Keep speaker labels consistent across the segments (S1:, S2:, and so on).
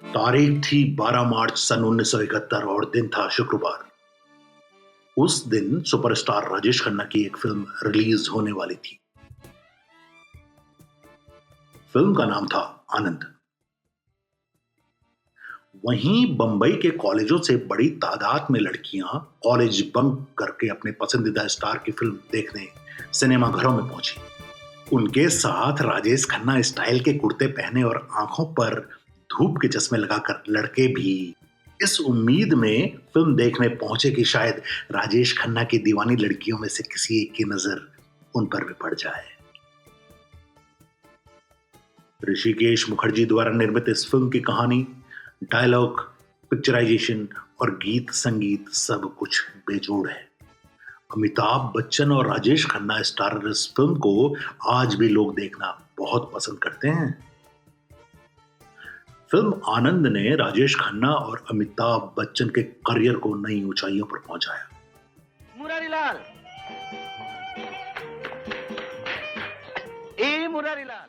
S1: तारीख थी 12 मार्च सन 1971 और दिन था शुक्रवार। उस दिन सुपरस्टार राजेश खन्ना की एक फिल्म रिलीज होने वाली थी। फिल्म का नाम था आनंद। वहीं बंबई के कॉलेजों से बड़ी तादाद में लड़कियां कॉलेज बंक करके अपने पसंदीदा स्टार की फिल्म देखने सिनेमा घरों में पहुंची। उनके साथ राजेश खन्ना स्टाइल के कुर्ते पहने और आंखों पर धूप के चश्मे लगाकर लड़के भी इस उम्मीद में फिल्म देखने पहुंचे कि शायद राजेश खन्ना की दीवानी लड़कियों में से किसी एक की नजर उन पर भी पड़ जाए। ऋषिकेश मुखर्जी द्वारा निर्मित इस फिल्म की कहानी, डायलॉग, पिक्चराइजेशन और गीत संगीत सब कुछ बेजोड़ है। अमिताभ बच्चन और राजेश खन्ना स्टारर इस फिल्म को आज भी लोग देखना बहुत पसंद करते हैं। फिल्म आनंद ने राजेश खन्ना और अमिताभ बच्चन के करियर को नई ऊंचाइयों पर पहुंचाया।
S2: मुरारीलाल, मुरारीलाल।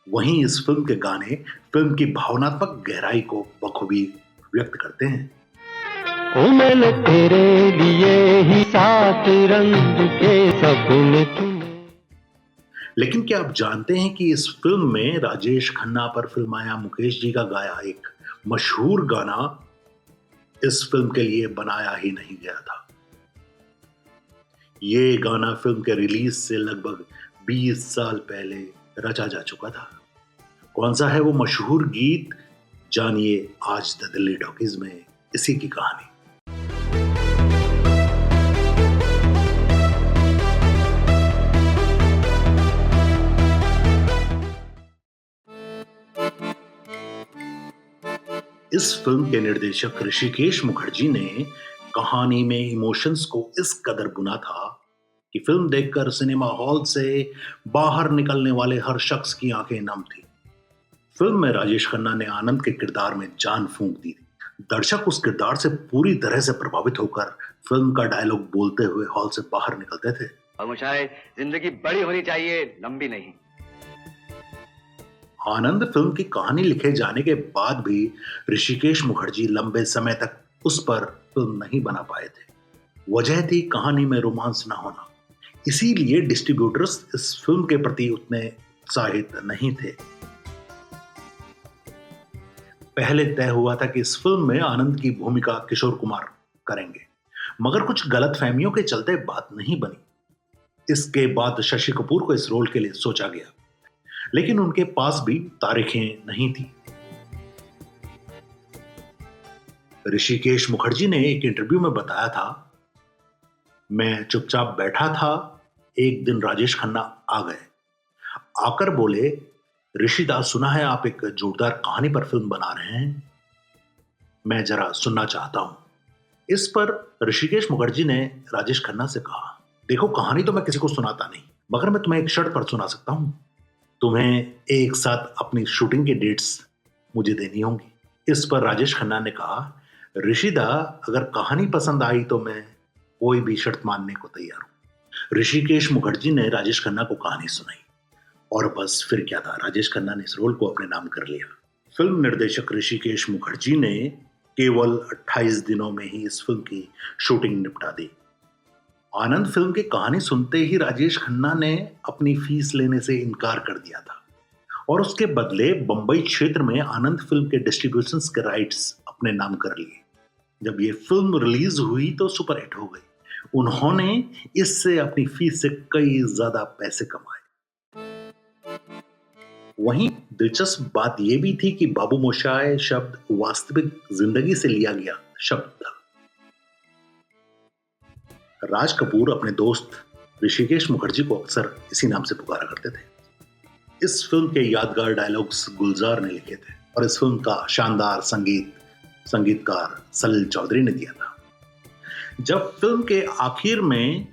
S1: वहीं इस फिल्म के गाने फिल्म की भावनात्मक गहराई को बखूबी व्यक्त करते हैं।
S3: मैंने तेरे लिए ही 7 रंग के सपने चुने।
S1: लेकिन क्या आप जानते हैं कि इस फिल्म में राजेश खन्ना पर फिल्माया मुकेश जी का गाया एक मशहूर गाना इस फिल्म के लिए बनाया ही नहीं गया था। ये गाना फिल्म के रिलीज से लगभग 20 साल पहले रचा जा चुका था। कौन सा है वो मशहूर गीत, जानिए आज द दिल्ली टॉकीज में इसी की कहानी। इस फिल्म के निर्देशक ऋषिकेश मुखर्जी ने कहानी में इमोशंस को इस कदर बुना था कि फिल्म देखकर सिनेमा हॉल से बाहर निकलने वाले हर शख्स की आंखें नम थी। फिल्म में राजेश खन्ना ने आनंद के किरदार में जान फूंक दी थी। दर्शक उस किरदार से पूरी तरह से प्रभावित होकर फिल्म का डायलॉग बोलते हुए हॉल से बाहर निकलते थे।
S2: जिंदगी बड़ी होनी चाहिए, लंबी नहीं।
S1: आनंद फिल्म की कहानी लिखे जाने के बाद भी ऋषिकेश मुखर्जी लंबे समय तक उस पर फिल्म नहीं बना पाए थे। वजह थी कहानी में रोमांस न होना। इसीलिए डिस्ट्रीब्यूटर्स इस फिल्म के प्रति उतने उत्साहित नहीं थे। पहले तय हुआ था कि इस फिल्म में आनंद की भूमिका किशोर कुमार करेंगे, मगर कुछ गलतफहमियों के चलते बात नहीं बनी। इसके बाद शशि कपूर को इस रोल के लिए सोचा गया, लेकिन उनके पास भी तारीखें नहीं थी। ऋषिकेश मुखर्जी ने एक इंटरव्यू में बताया था, मैं चुपचाप बैठा था, एक दिन राजेश खन्ना आ गए, आकर बोले, ऋषिदा सुना है आप एक जोरदार कहानी पर फिल्म बना रहे हैं, मैं जरा सुनना चाहता हूं। इस पर ऋषिकेश मुखर्जी ने राजेश खन्ना से कहा, देखो कहानी तो मैं किसी को सुनाता नहीं, मगर मैं तुम्हें एक शर्त पर सुना सकता हूं। तुम्हें एक साथ अपनी शूटिंग की डेट्स मुझे देनी होंगी। इस पर राजेश खन्ना ने कहा, ऋषिदा अगर कहानी पसंद आई तो मैं कोई भी शर्त मानने को तैयार हूं। ऋषिकेश मुखर्जी ने राजेश खन्ना को कहानी सुनाई और बस फिर क्या था, राजेश खन्ना ने इस रोल को अपने नाम कर लिया। फिल्म निर्देशक ऋषिकेश मुखर्जी ने केवल 28 दिनों में ही इस फिल्म की शूटिंग निपटा दी। आनंद फिल्म की कहानी सुनते ही राजेश खन्ना ने अपनी फीस लेने से इनकार कर दिया था और उसके बदले बंबई क्षेत्र में आनंद फिल्म के डिस्ट्रीब्यूशन के राइट्स अपने नाम कर लिए। जब ये फिल्म रिलीज हुई तो सुपरहिट हो गई। उन्होंने इससे अपनी फीस से कई ज्यादा पैसे कमाए। वहीं दिलचस्प बात यह भी थी कि बाबू मोशाय शब्द वास्तविक जिंदगी से लिया गया शब्द था। राज कपूर अपने दोस्त ऋषिकेश मुखर्जी को अक्सर इसी नाम से पुकारा करते थे। इस फिल्म के यादगार डायलॉग्स गुलजार ने लिखे थे और इस फिल्म का शानदार संगीतकार सलिल चौधरी ने दिया था। जब फिल्म के आखिर में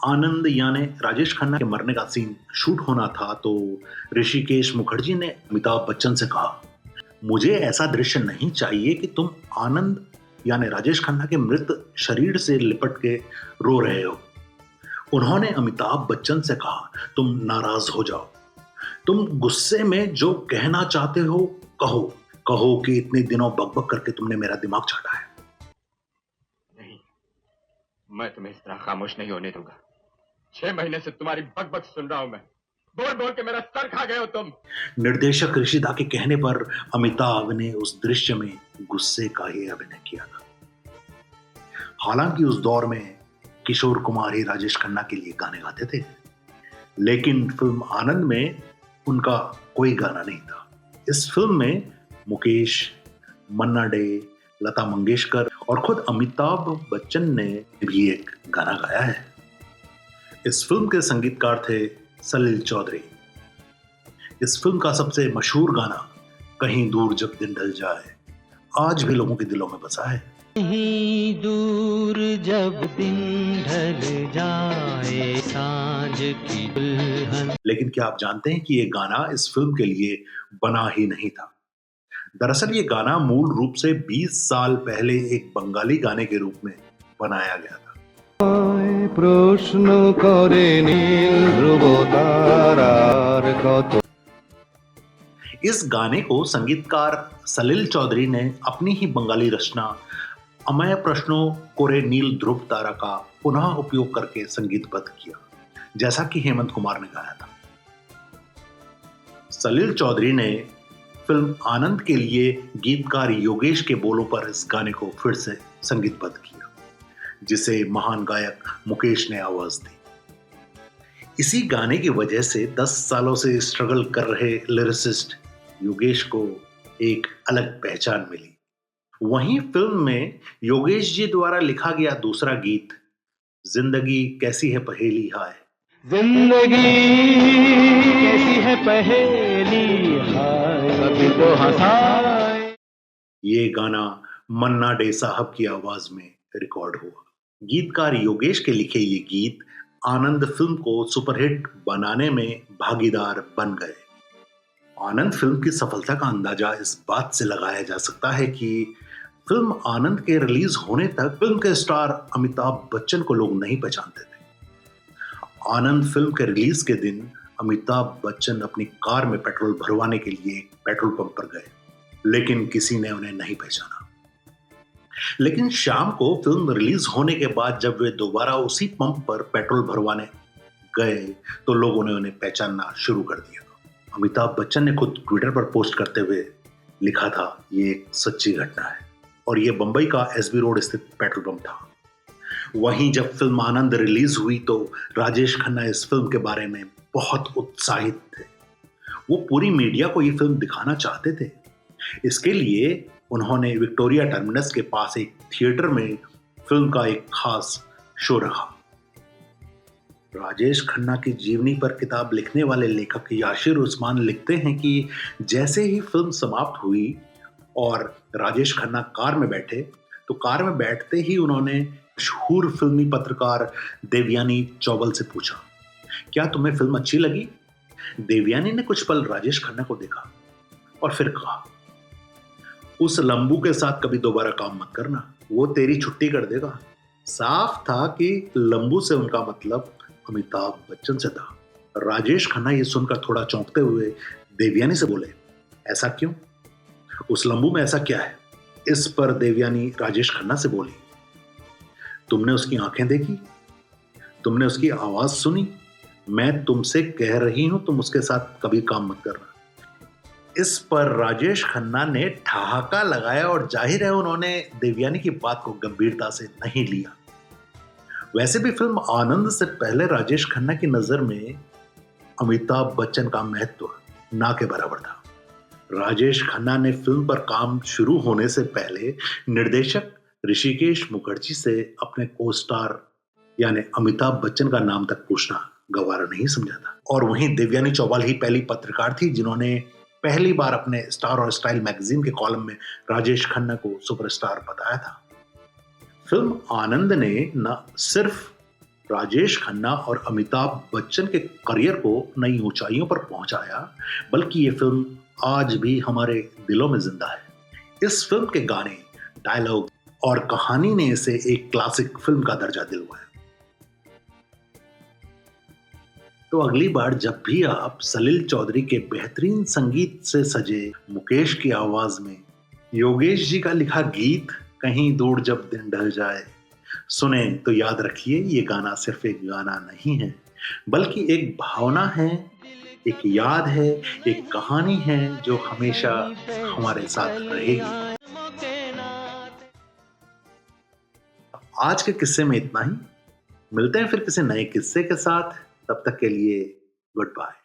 S1: आनंद यानी राजेश खन्ना के मरने का सीन शूट होना था तो ऋषिकेश मुखर्जी ने अमिताभ बच्चन से कहा, मुझे ऐसा दृश्य नहीं चाहिए कि तुम आनंद यानी राजेश खन्ना के मृत शरीर से लिपट के रो रहे हो। उन्होंने अमिताभ बच्चन से कहा, तुम नाराज हो जाओ, तुम गुस्से में जो कहना चाहते हो कहो कहो कि इतने दिनों बकबक करके तुमने मेरा दिमाग चाटा है।
S4: नहीं, मैं तुम्हें इस तरह खामोश नहीं होने दूंगा। 6 महीने से तुम्हारी बकबक सुन रहा हूं मैं। बोल बोल के मेरा सर खा गए हो तुम।
S1: निर्देशक ऋषिदा के कहने पर अमिताभ ने उस दृश्य में गुस्से का ही अभिनय किया था। हालांकि उस दौर में किशोर कुमार ही राजेश खन्ना के लिए गाने गाते थे, लेकिन फिल्म आनंद में उनका कोई गाना नहीं था। इस फिल्म में मुकेश, मन्ना डे, लता मंगेशकर और खुद अमिताभ बच्चन ने भी एक गाना गाया है। इस फिल्म के संगीतकार थे सलील चौधरी। इस फिल्म का सबसे मशहूर गाना कहीं दूर जब दिन ढल जाए आज भी लोगों के दिलों में बसा है।
S3: कहीं दूर जब दिन ढल जाए सांझ की दुल्हन।
S1: लेकिन क्या आप जानते हैं कि ये गाना इस फिल्म के लिए बना ही नहीं था। दरअसल ये गाना मूल रूप से 20 साल पहले एक बंगाली गाने के रूप में बनाया गया था।
S3: প্রশ্ন করে নীল ধ্রুব তারার কত।
S1: इस गाने को संगीतकार सलील चौधरी ने अपनी ही बंगाली रचना अमय प्रश्नों कोरे नील ध्रुव तारा का पुनः उपयोग करके संगीतबद्ध किया, जैसा कि हेमंत कुमार ने गाया था। सलील चौधरी ने फिल्म आनंद के लिए गीतकार योगेश के बोलों पर इस गाने को फिर से संगीतबद्ध किया, जिसे महान गायक मुकेश ने आवाज दी। इसी गाने की वजह से 10 सालों से स्ट्रगल कर रहे लिरिसिस्ट योगेश को एक अलग पहचान मिली। वहीं फिल्म में योगेश जी द्वारा लिखा गया दूसरा गीत जिंदगी कैसी है पहेली हाय,
S3: जिंदगी कैसी है पहेली हाय कभी तो हंसाए।
S1: ये गाना मन्ना डे साहब की आवाज में रिकॉर्ड हुआ। गीतकार योगेश के लिखे ये गीत आनंद फिल्म को सुपरहिट बनाने में भागीदार बन गए। आनंद फिल्म की सफलता का अंदाजा इस बात से लगाया जा सकता है कि फिल्म आनंद के रिलीज होने तक फिल्म के स्टार अमिताभ बच्चन को लोग नहीं पहचानते थे। आनंद फिल्म के रिलीज के दिन अमिताभ बच्चन अपनी कार में पेट्रोल भरवाने के लिए पेट्रोल पंप पर गए, लेकिन किसी ने उन्हें नहीं पहचाना। लेकिन शाम को फिल्म रिलीज होने के बाद जब वे दोबारा उसी पंप पर पेट्रोल भरवाने गए तो लोगों ने उन्हें पहचानना शुरू कर दिया। अमिताभ बच्चन ने खुद ट्विटर पर पोस्ट करते हुए लिखा था, ये एक सच्ची घटना है, और ये बंबई का एसबी रोड स्थित पेट्रोल पंप था। वहीं जब फिल्म आनंद रिलीज हुई तो राजेश खन्ना इस फिल्म के बारे में बहुत उत्साहित थे। वो पूरी मीडिया को ये फिल्म दिखाना चाहते थे। इसके लिए उन्होंने विक्टोरिया टर्मिनस के पास एक थिएटर में फिल्म का एक खास शो रखा। राजेश खन्ना की जीवनी पर किताब लिखने वाले लेखक याशिर उस्मान लिखते हैं कि जैसे ही फिल्म समाप्त हुई और राजेश खन्ना कार में बैठे तो कार में बैठते ही उन्होंने मशहूर फिल्मी पत्रकार देवयानी चौबल से पूछा, क्या तुम्हें फिल्म अच्छी लगी? देवयानी ने कुछ पल राजेश खन्ना को देखा और फिर कहा, उस लंबू के साथ कभी दोबारा काम मत करना, वो तेरी छुट्टी कर देगा। साफ था कि लंबू से उनका मतलब अमिताभ बच्चन से था। राजेश खन्ना ये सुनकर थोड़ा चौंकते हुए देवयानी से बोले, ऐसा क्यों? उस लंबू में ऐसा क्या है? इस पर देवयानी राजेश खन्ना से बोली, तुमने उसकी आंखें देखी? तुमने उसकी आवाज सुनी? मैं तुमसे कह रही हूं तुम उसके साथ कभी काम मत करना। इस पर राजेश खन्ना ने ठहाका लगाया और जाहिर है उन्होंने देवयानी की बात को गंभीरता से नहीं लिया। वैसे भी फिल्म आनंद से पहले राजेश खन्ना की नजर में अमिताभ बच्चन का महत्व ना के बराबर था। राजेश खन्ना ने फिल्म पर काम शुरू होने से पहले निर्देशक ऋषिकेश मुखर्जी से अपने को स्टार यानी अमिताभ बच्चन का नाम तक पूछना गवारा नहीं समझा था। और वहीं देवयानी चौबल ही पहली पत्रकार थी जिन्होंने पहली बार अपने स्टार और स्टाइल मैगजीन के कॉलम में राजेश खन्ना को सुपरस्टार बताया था। फिल्म आनंद ने न सिर्फ राजेश खन्ना और अमिताभ बच्चन के करियर को नई ऊंचाइयों पर पहुंचाया, बल्कि ये फिल्म आज भी हमारे दिलों में जिंदा है। इस फिल्म के गाने, डायलॉग और कहानी ने इसे एक क्लासिक फिल्म का दर्जा दिलवाया। तो अगली बार जब भी आप सलील चौधरी के बेहतरीन संगीत से सजे मुकेश की आवाज में योगेश जी का लिखा गीत कहीं दूर जब दिन ढल जाए सुने तो याद रखिए ये गाना सिर्फ एक गाना नहीं है बल्कि एक भावना है, एक याद है, एक कहानी है जो हमेशा हमारे साथ रहेगी। आज के किस्से में इतना ही। मिलते हैं फिर किसी नए किस्से के साथ। तब तक के लिए गुड बाय।